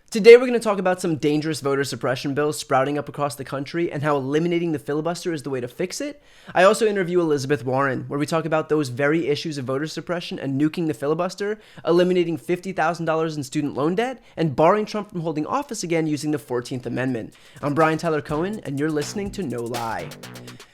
Today we're going to talk about some dangerous voter suppression bills sprouting up across the country and how eliminating the filibuster is the way to fix it. I also interview Elizabeth Warren, where we talk about those very issues of voter suppression and nuking the filibuster, eliminating $50,000 in student loan debt, and barring Trump from holding office again using the 14th Amendment. I'm Brian Tyler Cohen, and you're listening to No Lie.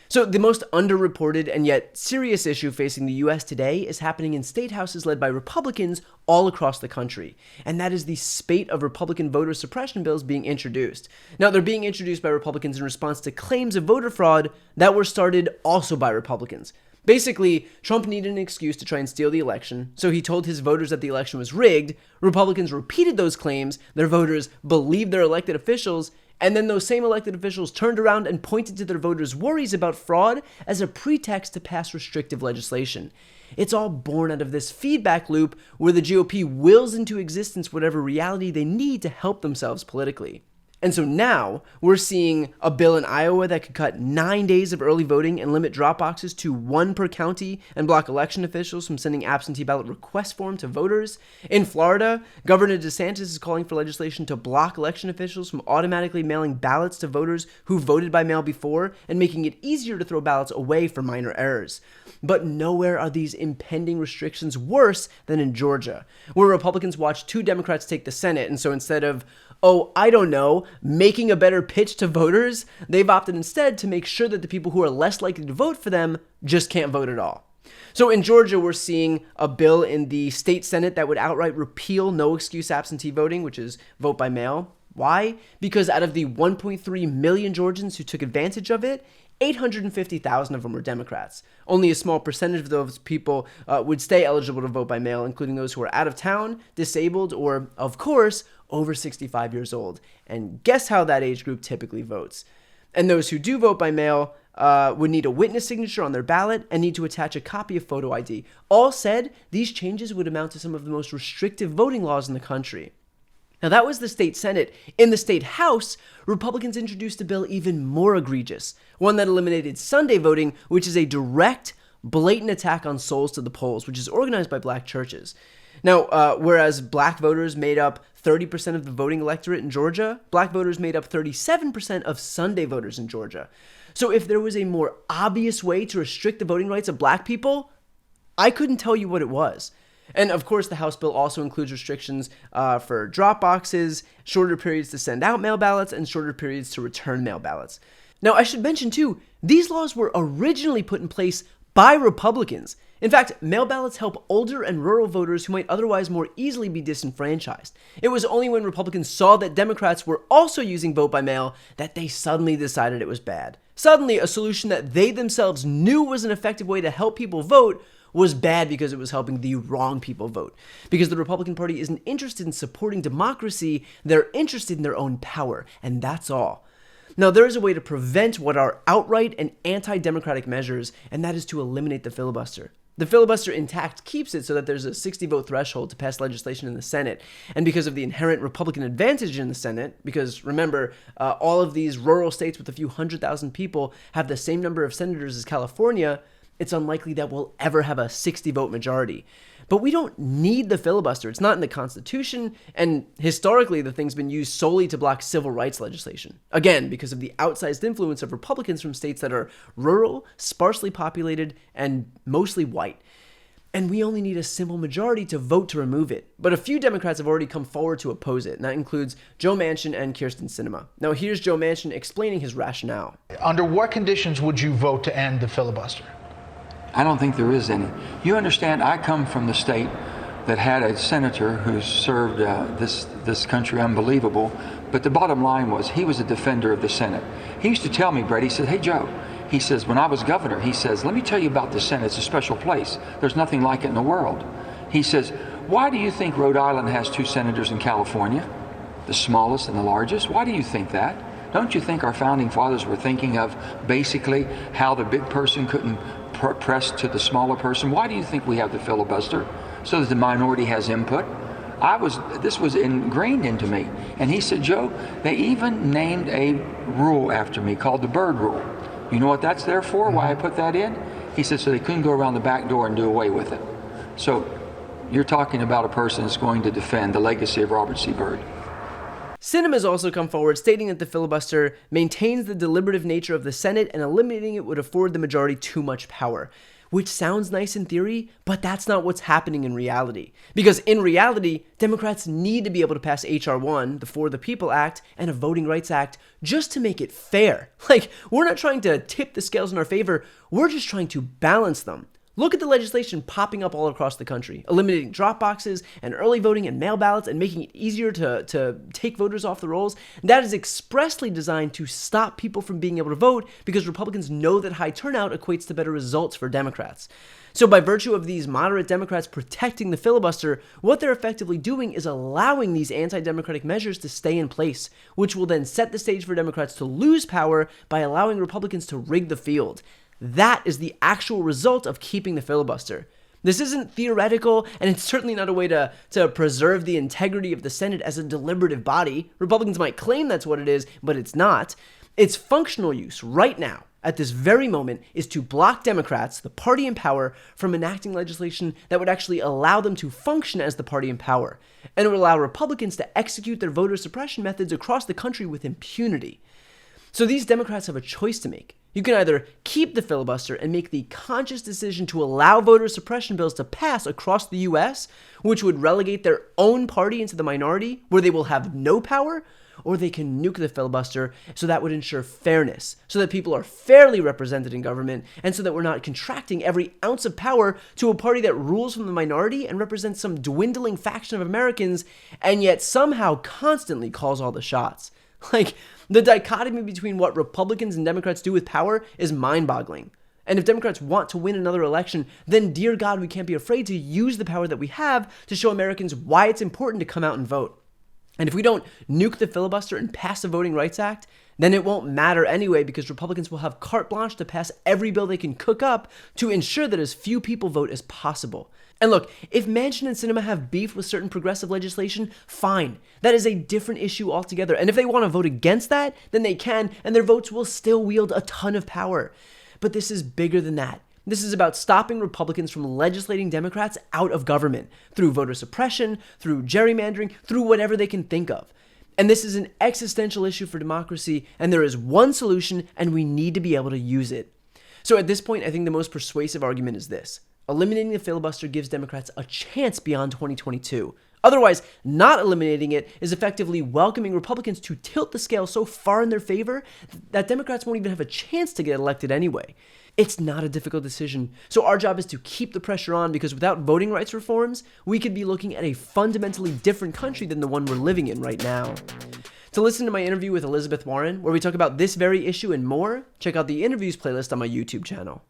So the most underreported and yet serious issue facing the U.S. today is happening in state houses led by Republicans all across the country, and that is the spate of Republican voter suppression bills being introduced. Now, they're being introduced by Republicans in response to claims of voter fraud that were started also by Republicans. Basically, Trump needed an excuse to try and steal the election, so he told his voters that the election was rigged. Republicans repeated those claims, their voters believed their elected officials, and then those same elected officials turned around and pointed to their voters' worries about fraud as a pretext to pass restrictive legislation. It's all born out of this feedback loop where the GOP wills into existence whatever reality they need to help themselves politically. And so now we're seeing a bill in Iowa that could cut 9 days of early voting and limit drop boxes to 1 per county and block election officials from sending absentee ballot request form to voters. In Florida, Governor DeSantis is calling for legislation to block election officials from automatically mailing ballots to voters who voted by mail before and making it easier to throw ballots away for minor errors. But nowhere are these impending restrictions worse than in Georgia, where Republicans watched 2 Democrats take the Senate, and so instead of, making a better pitch to voters, they've opted instead to make sure that the people who are less likely to vote for them just can't vote at all. So in Georgia, we're seeing a bill in the state Senate that would outright repeal no-excuse absentee voting, which is vote by mail. Why? Because out of the 1.3 million Georgians who took advantage of it, 850,000 of them were Democrats. Only a small percentage of those people would stay eligible to vote by mail, including those who are out of town, disabled, or, of course, over 65 years old. And guess how that age group typically votes? And those who do vote by mail would need a witness signature on their ballot and need to attach a copy of photo ID. All said, these changes would amount to some of the most restrictive voting laws in the country. Now, that was the state Senate. In the state House, Republicans introduced a bill even more egregious, one that eliminated Sunday voting, which is a direct, blatant attack on souls to the polls, which is organized by black churches. Now, whereas black voters made up 30% of the voting electorate in Georgia, black voters made up 37% of Sunday voters in Georgia. So if there was a more obvious way to restrict the voting rights of black people, I couldn't tell you what it was. And of course, the House bill also includes restrictions for drop boxes, shorter periods to send out mail ballots, and shorter periods to return mail ballots. Now, I should mention too, these laws were originally put in place by Republicans. In fact, mail ballots help older and rural voters who might otherwise more easily be disenfranchised. It was only when Republicans saw that Democrats were also using vote by mail that they suddenly decided it was bad. Suddenly, a solution that they themselves knew was an effective way to help people vote was bad because it was helping the wrong people vote. Because the Republican Party isn't interested in supporting democracy, they're interested in their own power, and that's all. Now, there is a way to prevent what are outright and anti-democratic measures, and that is to eliminate the filibuster. The filibuster intact keeps it so that there's a 60-vote threshold to pass legislation in the Senate. And because of the inherent Republican advantage in the Senate, because remember, all of these rural states with a few 100,000 people have the same number of senators as California, it's unlikely that we'll ever have a 60-vote majority. But we don't need the filibuster. It's not in the Constitution, and historically the thing's been used solely to block civil rights legislation. Again, because of the outsized influence of Republicans from states that are rural, sparsely populated, and mostly white. And we only need a simple majority to vote to remove it. But a few Democrats have already come forward to oppose it, and that includes Joe Manchin and Kyrsten Sinema. Now here's Joe Manchin explaining his rationale. Under what conditions would you vote to end the filibuster? I don't think there is any. You understand, I come from the state that had a senator who served this country unbelievable, but the bottom line was he was a defender of the Senate. He used to tell me, Brett, he said, hey, Joe, he says, when I was governor, he says, let me tell you about the Senate. It's a special place. There's nothing like it in the world. He says, why do you think Rhode Island has 2 senators in California, the smallest and the largest? Why do you think that? Don't you think our founding fathers were thinking of basically how the big person couldn't press to the smaller person? Why do you think we have the filibuster? So that the minority has input. This was ingrained into me. And he said, Joe, they even named a rule after me called the Bird Rule. You know what that's there for? Why I put that in? He said, so they couldn't go around the back door and do away with it. So you're talking about a person that's going to defend the legacy of Robert C. Byrd. Sinema has also come forward stating that the filibuster maintains the deliberative nature of the Senate and eliminating it would afford the majority too much power. Which sounds nice in theory, but that's not what's happening in reality. Because in reality, Democrats need to be able to pass H.R. 1, the For the People Act, and a Voting Rights Act just to make it fair. Like, we're not trying to tip the scales in our favor, we're just trying to balance them. Look at the legislation popping up all across the country, eliminating drop boxes and early voting and mail ballots and making it easier to take voters off the rolls. That is expressly designed to stop people from being able to vote because Republicans know that high turnout equates to better results for Democrats. So by virtue of these moderate Democrats protecting the filibuster, what they're effectively doing is allowing these anti-democratic measures to stay in place, which will then set the stage for Democrats to lose power by allowing Republicans to rig the field. That is the actual result of keeping the filibuster. This isn't theoretical, and it's certainly not a way to preserve the integrity of the Senate as a deliberative body. Republicans might claim that's what it is, but it's not. Its functional use right now, at this very moment, is to block Democrats, the party in power, from enacting legislation that would actually allow them to function as the party in power. And it would allow Republicans to execute their voter suppression methods across the country with impunity. So these Democrats have a choice to make. You can either keep the filibuster and make the conscious decision to allow voter suppression bills to pass across the U.S., which would relegate their own party into the minority, where they will have no power, or they can nuke the filibuster, so that would ensure fairness, so that people are fairly represented in government, and so that we're not contracting every ounce of power to a party that rules from the minority and represents some dwindling faction of Americans, and yet somehow constantly calls all the shots. Like, the dichotomy between what Republicans and Democrats do with power is mind-boggling. And if Democrats want to win another election, then dear God, we can't be afraid to use the power that we have to show Americans why it's important to come out and vote. And if we don't nuke the filibuster and pass the Voting Rights Act, then it won't matter anyway because Republicans will have carte blanche to pass every bill they can cook up to ensure that as few people vote as possible. And look, if Manchin and Sinema have beef with certain progressive legislation, fine. That is a different issue altogether. And if they want to vote against that, then they can, and their votes will still wield a ton of power. But this is bigger than that. This is about stopping Republicans from legislating Democrats out of government through voter suppression, through gerrymandering, through whatever they can think of. And this is an existential issue for democracy, and there is one solution, and we need to be able to use it. So at this point, I think the most persuasive argument is this. Eliminating the filibuster gives Democrats a chance beyond 2022. Otherwise, not eliminating it is effectively welcoming Republicans to tilt the scale so far in their favor that Democrats won't even have a chance to get elected anyway. It's not a difficult decision. So our job is to keep the pressure on because without voting rights reforms, we could be looking at a fundamentally different country than the one we're living in right now. To listen to my interview with Elizabeth Warren, where we talk about this very issue and more, check out the interviews playlist on my YouTube channel.